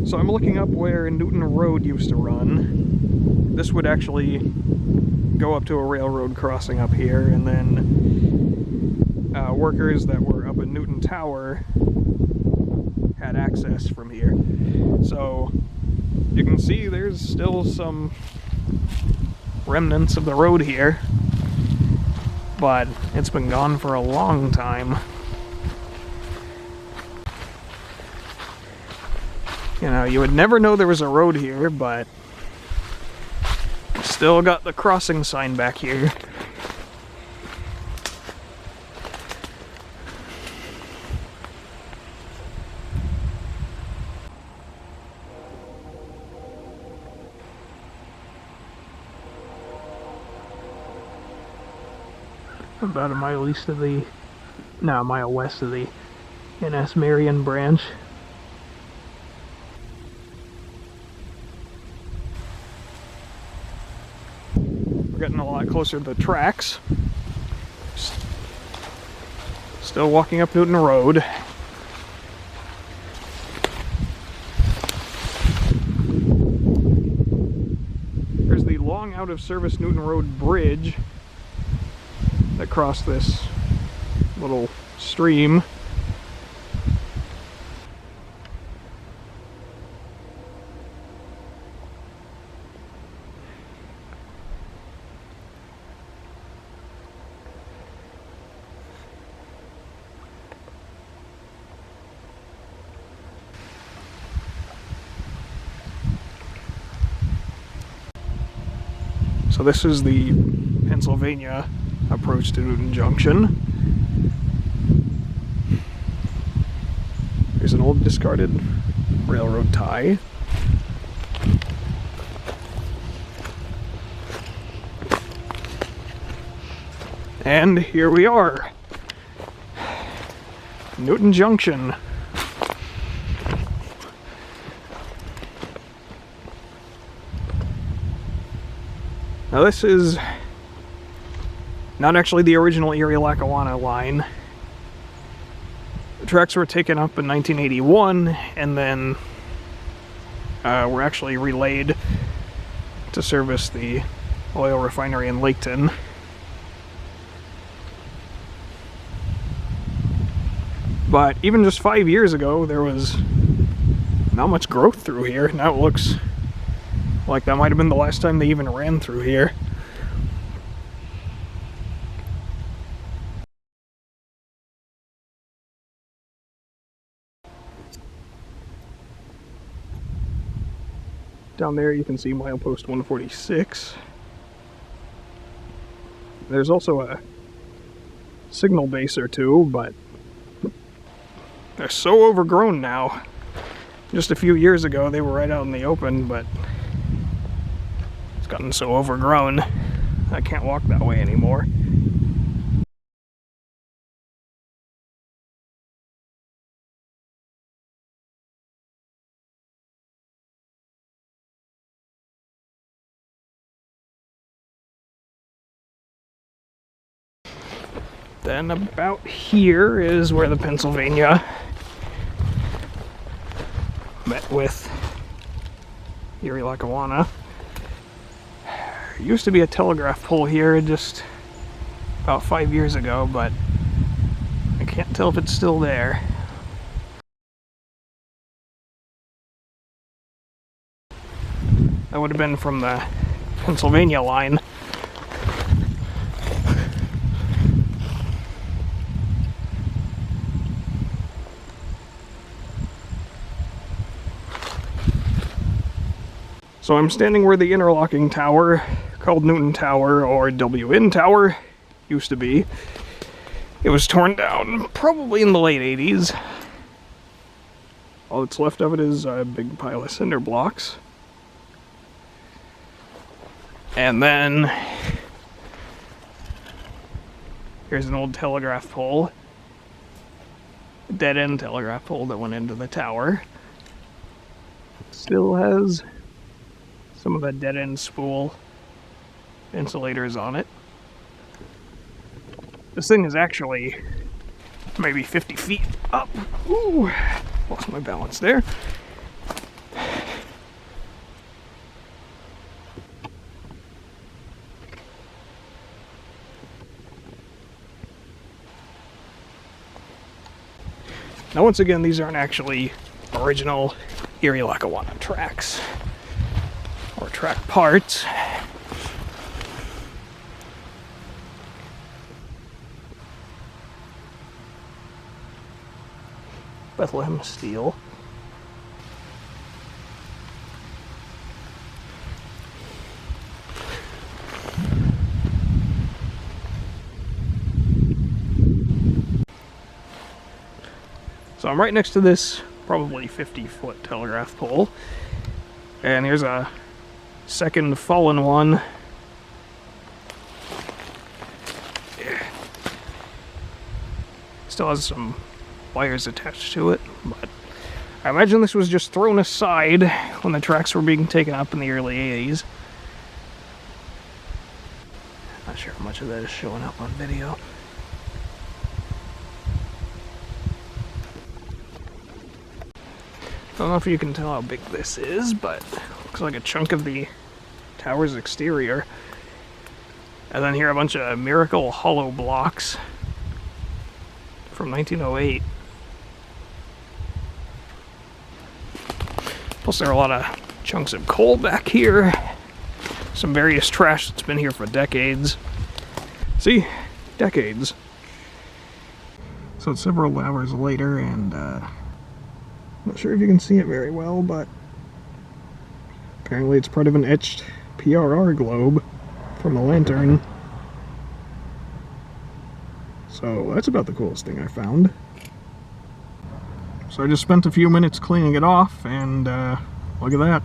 So I'm looking up where Newton Road used to run. This would actually go up to a railroad crossing up here, and then workers that were up at Newton Tower had access from here. So you can see there's still some remnants of the road here, but it's been gone for a long time. You know, you would never know there was a road here, but still got the crossing sign back here. About a mile east of the, no, a mile west of the NS Marion branch. We're getting a lot closer to the tracks. Still walking up Newton Road. There's the long out of service Newton Road bridge that crossed this little stream. So this is the Pennsylvania approach to Newton Junction. There's an old discarded railroad tie. And here we are. Newton Junction. Now this is not actually the original Erie Lackawanna line. The tracks were taken up in 1981 and then were actually relayed to service the oil refinery in Laketon. But even just 5 years ago, there was not much growth through here. Now it looks like that might have been the last time they even ran through here. Down there you can see milepost 146. There's also a signal base or two, but they're so overgrown now. Just a few years ago they were right out in the open, but it's gotten so overgrown I can't walk that way anymore. Then about here is where the Pennsylvania met with Erie Lackawanna. There used to be a telegraph pole here just about 5 years ago, but I can't tell if it's still there. That would have been from the Pennsylvania line. So I'm standing where the interlocking tower, called Newton Tower, or WN Tower, used to be. It was torn down probably in the late 80s. All that's left of it is a big pile of cinder blocks. And then here's an old telegraph pole. A dead-end telegraph pole that went into the tower. Still has some of that dead-end spool insulators on it. This thing is actually maybe 50 feet up. Ooh, lost my balance there. Now once again, these aren't actually original Erie Lackawanna tracks or track parts. Bethlehem steel. So I'm right next to this probably 50-foot telegraph pole, and here's a second fallen one. Still has some wires attached to it, but I imagine this was just thrown aside when the tracks were being taken up in the early 80s. Not sure how much of that is showing up on video. I don't know if you can tell how big this is, but it looks like a chunk of the tower's exterior. And then here are a bunch of Miracle hollow blocks from 1908. Plus there are a lot of chunks of coal back here. Some various trash that's been here for decades. See? Decades. So it's several hours later, and not sure if you can see it very well, but apparently it's part of an etched PRR globe from a lantern. So that's about the coolest thing I found. So I just spent a few minutes cleaning it off, and look at that.